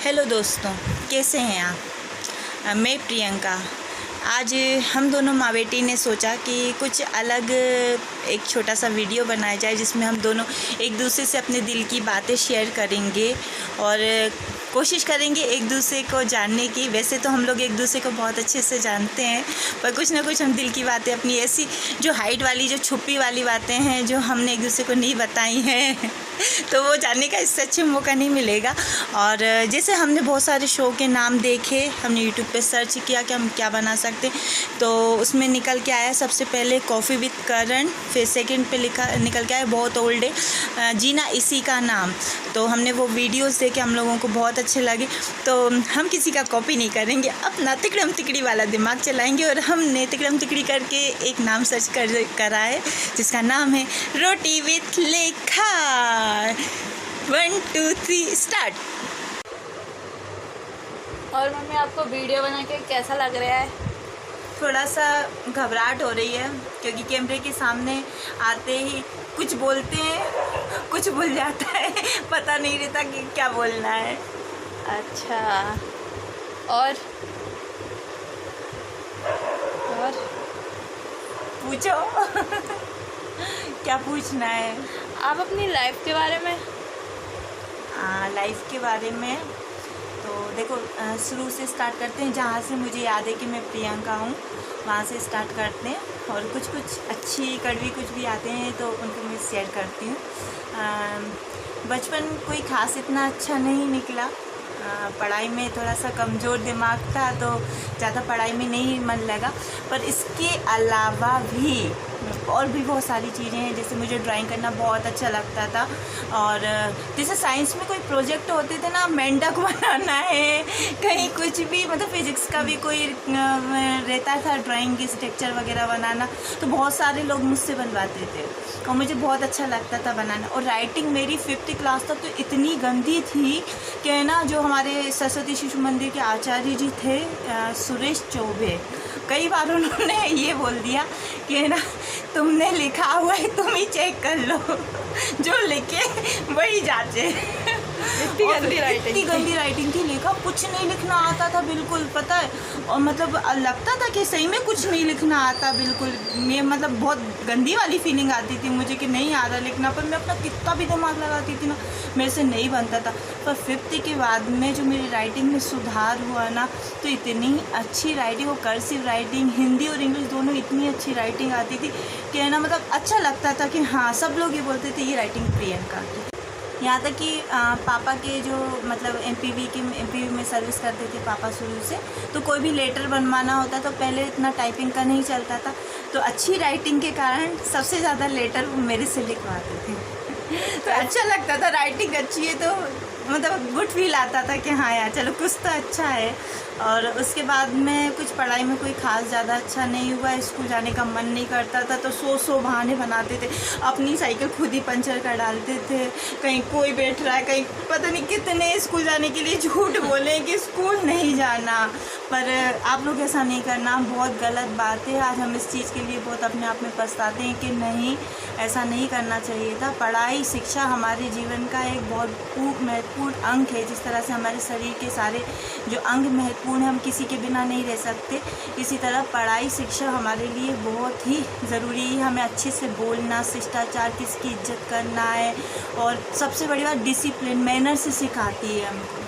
Hello दोस्तों, कैसे हैं आप। मैं प्रियंका। आज हम दोनों माँ बेटी ने सोचा कि कुछ अलग एक छोटा सा वीडियो बनाया जाए जिसमें हम दोनों एक दूसरे से अपने दिल की बातें शेयर करेंगे और कोशिश करेंगे एक दूसरे को जानने की। वैसे तो हम लोग एक दूसरे को बहुत अच्छे से जानते हैं, पर कुछ ना कुछ हम दिल की बातें अपनी ऐसी जो हाइड वाली, जो छुपी वाली बातें हैं जो हमने एक दूसरे को नहीं बताई हैं तो वो जानने का इससे अच्छा मौका नहीं मिलेगा। और जैसे हमने बहुत सारे शो के नाम देखे, हमने यूट्यूब पे सर्च किया कि हम क्या बना सकते, तो उसमें निकल के आया सबसे पहले कॉफ़ी विद करण, फिर सेकंड पे निकल के आया बहुत ओल्ड है, जीना इसी का नाम। तो हमने वो वीडियोस देखे, हम लोगों को बहुत अच्छे लगे, तो हम किसी का कॉपी नहीं करेंगे, अपना तिकड़म तिकड़ी वाला दिमाग चलाएंगे। और हमने तिकड़म तिकड़ी करके एक नाम सर्च करा है जिसका नाम है रोटी विथ लेखा। 1 2 3 स्टार्ट। और मम्मी, आपको वीडियो बना के कैसा लग रहा है? थोड़ा सा घबराहट हो रही है क्योंकि कैमरे के सामने आते ही कुछ बोलते हैं, कुछ भूल जाता है, पता नहीं रहता कि क्या बोलना है। अच्छा, और पूछो क्या पूछना है। आप अपनी लाइफ के बारे में? लाइफ के बारे में तो देखो, शुरू से स्टार्ट करते हैं, जहाँ से मुझे याद है कि मैं प्रियंका हूँ वहाँ से स्टार्ट करते हैं। और कुछ अच्छी कड़वी कुछ भी आते हैं तो उनको मैं शेयर करती हूँ। बचपन कोई ख़ास इतना अच्छा नहीं निकला। पढ़ाई में थोड़ा सा कमज़ोर दिमाग था तो ज़्यादा पढ़ाई में नहीं मन लगा, पर इसके अलावा भी और भी बहुत सारी चीज़ें हैं। जैसे मुझे ड्राइंग करना बहुत अच्छा लगता था, और जैसे साइंस में कोई प्रोजेक्ट होते थे ना, मेंढक बनाना है, कहीं कुछ भी, मतलब फिज़िक्स का भी कोई रहता था ड्राइंग की स्ट्रक्चर वगैरह बनाना, तो बहुत सारे लोग मुझसे बनवाते थे और मुझे बहुत अच्छा लगता था बनाना। और राइटिंग मेरी 5th क्लास तक तो इतनी गंदी थी कि ना, जो हमारे सरस्वती शिशु मंदिर के आचार्य जी थे सुरेश चौबे, कई बार उन्होंने ये बोल दिया कि ना, तुमने लिखा हुआ है तुम ही चेक कर लो, जो लिखे वही जांचे। इतनी गंदी राइटिंग थी, लिखा कुछ नहीं लिखना आता था बिल्कुल, पता है। और मतलब लगता था कि सही में कुछ नहीं लिखना आता बिल्कुल। मैं मतलब बहुत गंदी वाली फीलिंग आती थी मुझे कि नहीं आ रहा लिखना, पर मैं अपना कितना भी दिमाग लगाती थी ना, मेरे से नहीं बनता था। पर 5th के बाद में जो मेरी राइटिंग में सुधार हुआ ना, तो इतनी अच्छी राइटिंग, वो कर्सिव राइटिंग, हिंदी और इंग्लिश दोनों इतनी अच्छी राइटिंग आती थी कि ना, मतलब अच्छा लगता था कि हाँ, सब लोग ये बोलते थे ये राइटिंग प्रियंका की। यहाँ तक कि पापा के जो मतलब एमपीवी में सर्विस करते थे पापा शुरू से, तो कोई भी लेटर बनवाना होता तो पहले इतना टाइपिंग का नहीं चलता था, तो अच्छी राइटिंग के कारण सबसे ज़्यादा लेटर वो मेरे से लिखवाते थे तो अच्छा लगता था, राइटिंग अच्छी है तो मतलब गुड फील आता था कि हाँ यार चलो कुछ तो अच्छा है। और उसके बाद में कुछ पढ़ाई में कोई ख़ास ज़्यादा अच्छा नहीं हुआ, स्कूल जाने का मन नहीं करता था, तो सौ बहाने बनाते थे, अपनी साइकिल खुद ही पंचर कर डालते थे, कहीं कोई बैठ रहा है, कहीं पता नहीं कितने स्कूल जाने के लिए झूठ बोले कि स्कूल नहीं जाना। पर आप लोग ऐसा नहीं करना, बहुत गलत बात है। आज हम इस चीज़ के लिए बहुत अपने आप में पछताते हैं कि नहीं, ऐसा नहीं करना चाहिए था। पढ़ाई शिक्षा हमारे जीवन का एक बहुत महत्वपूर्ण अंग है। जिस तरह से हमारे शरीर के सारे जो अंग महत्वपूर्ण है, हम किसी के बिना नहीं रह सकते, इसी तरह पढ़ाई शिक्षा हमारे लिए बहुत ही ज़रूरी है। हमें अच्छे से बोलना, शिष्टाचार, किसकी इज्जत करना है, और सबसे बड़ी बात डिसिप्लिन, मैनर से सिखाती है हमको।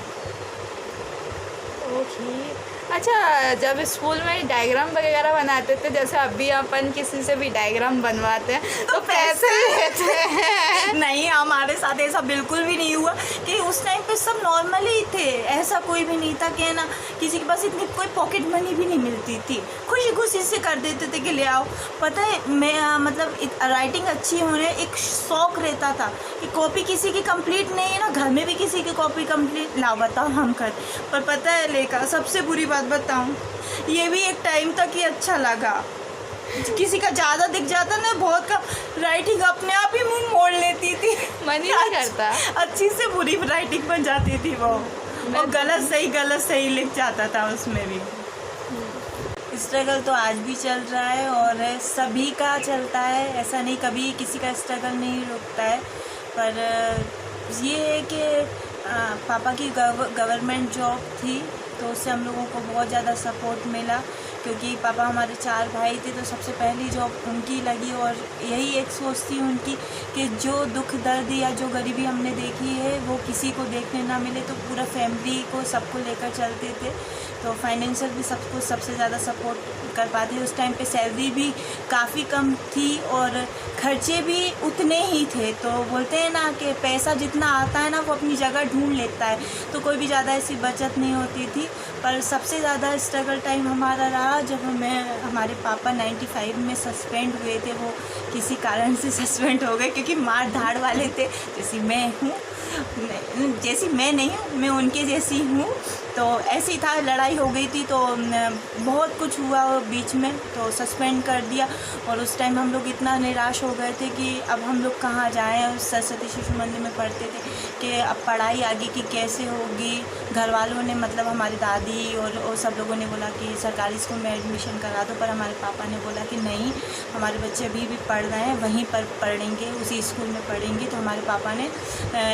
ओके। अच्छा, जब स्कूल में डायग्राम वगैरह बनाते थे, जैसे अभी अपन किसी से भी डायग्राम बनवाते हैं तो पैसे लेते हैं? नहीं, हमारे साथ ऐसा बिल्कुल भी नहीं हुआ कि उस टाइम पे सब नॉर्मल ही थे, ऐसा कोई भी नहीं था कि ना किसी के पास इतनी कोई पॉकेट मनी भी नहीं मिलती थी, खुशी से कर देते थे कि ले आओ। पता है, मैं मतलब राइटिंग अच्छी होने एक शौक़ रहता था कि कॉपी किसी की कंप्लीट नहीं है ना, घर में भी किसी की कॉपी कंप्लीट लाओ बताओ हम कर। पर पता है लेखा, सबसे बुरी बात बताऊं, ये भी एक टाइम तक ही अच्छा लगा। किसी का ज़्यादा दिख जाता ना, बहुत का राइटिंग अपने आप ही मुंह मोड़ लेती थी, मन ही नहीं करता, अच्छी से बुरी राइटिंग बन जाती थी वो, और गलत सही लिख जाता था उसमें भी। स्ट्रगल तो आज भी चल रहा है और सभी का चलता है, ऐसा नहीं, कभी किसी का स्ट्रगल नहीं रुकता है। पर ये है कि पापा की गवर्नमेंट जॉब थी, तो उससे हम लोगों को बहुत ज़्यादा सपोर्ट मिला, क्योंकि पापा हमारे 4 भाई थे, तो सबसे पहली जॉब उनकी लगी। और यही एक सोच थी उनकी कि जो दुख दर्द या जो गरीबी हमने देखी है वो किसी को देखने ना मिले, तो पूरा फैमिली को सबको लेकर चलते थे। तो फाइनेंशियल भी सबको सबसे ज़्यादा सपोर्ट कर पाते। उस टाइम पे सैलरी भी काफ़ी कम थी और खर्चे भी उतने ही थे। तो बोलते हैं ना कि पैसा जितना आता है ना वो अपनी जगह ढूंढ लेता है, तो कोई भी ज़्यादा ऐसी बचत नहीं होती थी। पर सबसे ज़्यादा स्ट्रगल टाइम हमारा रहा जब हमारे पापा 95 में सस्पेंड हुए थे। वो किसी कारण से सस्पेंड हो गए, क्योंकि मार धाड़ वाले थे। जैसी मैं हूँ, जैसी मैं नहीं हूँ, मैं उनके जैसी हूँ। तो ऐसे ही था, लड़ाई हो गई थी, तो बहुत कुछ हुआ बीच में, तो सस्पेंड कर दिया। और उस टाइम हम लोग इतना निराश हो गए थे कि अब हम लोग कहाँ जाएँ। उस सरस्वती शिशु मंदिर में पढ़ते थे कि अब पढ़ाई आगे की कैसे होगी। घर वालों ने, मतलब हमारी दादी और सब लोगों ने बोला कि सरकारी स्कूल में एडमिशन करा दो, पर हमारे पापा ने बोला कि नहीं, हमारे बच्चे अभी भी पढ़ रहे हैं, वहीं पर पढ़ेंगे, उसी स्कूल में पढ़ेंगे। तो हमारे पापा ने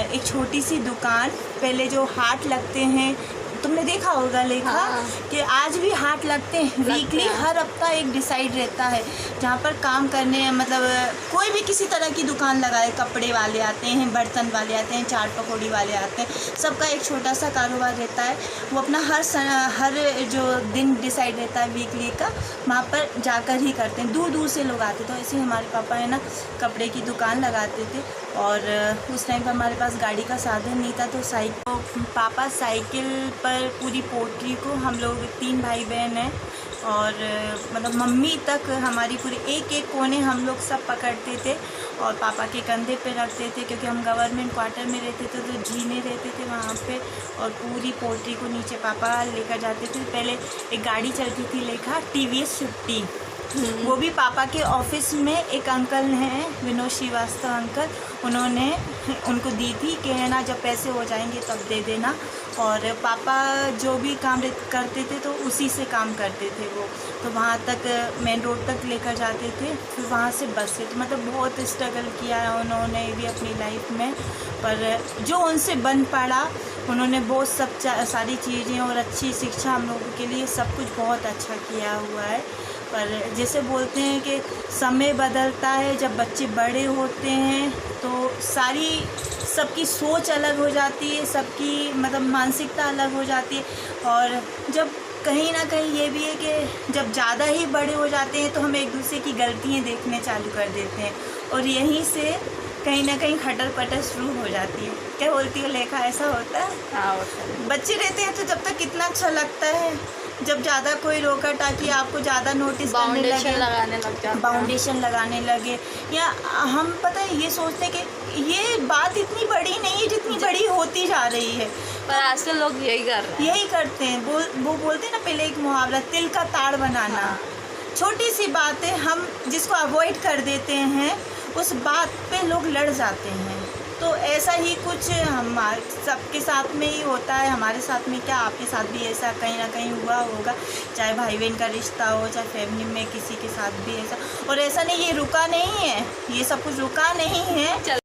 एक छोटी सी दुकान, पहले जो हाट लगते हैं, तुमने देखा होगा लेखा, हाँ। कि आज भी हाट लगते हैं वीकली, हर हफ्ता एक डिसाइड रहता है जहाँ पर काम करने, मतलब कोई भी किसी तरह की दुकान लगाए, कपड़े वाले आते हैं, बर्तन वाले आते हैं, चाट पकौड़ी वाले आते हैं, सबका एक छोटा सा कारोबार रहता है। वो अपना हर जो दिन डिसाइड रहता है वीकली का, वहाँ पर जाकर ही करते हैं। दूर दूर से लोग आते, तो ऐसे ही हमारे पापा है ना कपड़े की दुकान लगाते थे। और उस टाइम पर हमारे पास गाड़ी का साधन नहीं था, तो पापा साइकिल पर पूरी पोटरी को, हम लोग 3 भाई बहन हैं, और मतलब मम्मी तक हमारी पूरी एक कोने हम लोग सब पकड़ते थे और पापा के कंधे पे रखते थे, क्योंकि हम गवर्नमेंट क्वार्टर में रहते थे, तो जीने रहते थे वहाँ पे। और पूरी पोटरी को नीचे पापा लेकर जाते थे। पहले एक गाड़ी चलती थी लेखा, TVS 50, वो भी पापा के ऑफिस में एक अंकल हैं, विनोद श्रीवास्तव अंकल, उन्होंने उनको दी थी कि है ना जब पैसे हो जाएंगे तब दे देना। और पापा जो भी काम करते थे तो उसी से काम करते थे वो, तो वहाँ तक मेन रोड तक लेकर जाते थे, फिर वहाँ से बस से। तो मतलब बहुत स्ट्रगल किया है उन्होंने भी अपनी लाइफ में, पर जो उनसे बन पड़ा, उन्होंने बहुत सारी चीज़ें और अच्छी शिक्षा हम लोगों के लिए सब कुछ बहुत अच्छा किया हुआ है। पर जैसे बोलते हैं कि समय बदलता है, जब बच्चे बड़े होते हैं तो सबकी सोच अलग हो जाती है, सबकी मतलब मानसिकता अलग हो जाती है। और जब कहीं ना कहीं ये भी है कि जब ज़्यादा ही बड़े हो जाते हैं तो हम एक दूसरे की गलतियाँ देखने चालू कर देते हैं, और यहीं से कहीं ना कहीं खटर पटर शुरू हो जाती है। क्या बोलती हो लेखा, ऐसा होता है? हाँ, होता है। बच्चे रहते हैं तो जब तक कितना अच्छा लगता है, जब ज़्यादा कोई रोका टाकी आपको ज़्यादा नोटिस करने लगे, बाउंडेशन लगाने लगे, या हम पता है ये सोचते हैं कि ये बात इतनी बड़ी नहीं है जितनी बड़ी होती जा रही है। पर आजकल लोग यही कर रहे हैं, यही करते हैं। वो बोलते हैं ना, पहले एक मुहावरा, तिल का ताड़ बनाना। हाँ। छोटी सी बातें हम जिसको अवॉइड कर देते हैं, उस बात पे लोग लड़ जाते हैं। तो ऐसा ही कुछ हमारे सबके साथ में ही होता है। हमारे साथ में क्या, आपके साथ भी ऐसा कहीं ना कहीं हुआ होगा, चाहे भाई बहन का रिश्ता हो, चाहे फैमिली में किसी के साथ भी ऐसा। और ऐसा नहीं, ये रुका नहीं है, ये सब कुछ रुका नहीं है।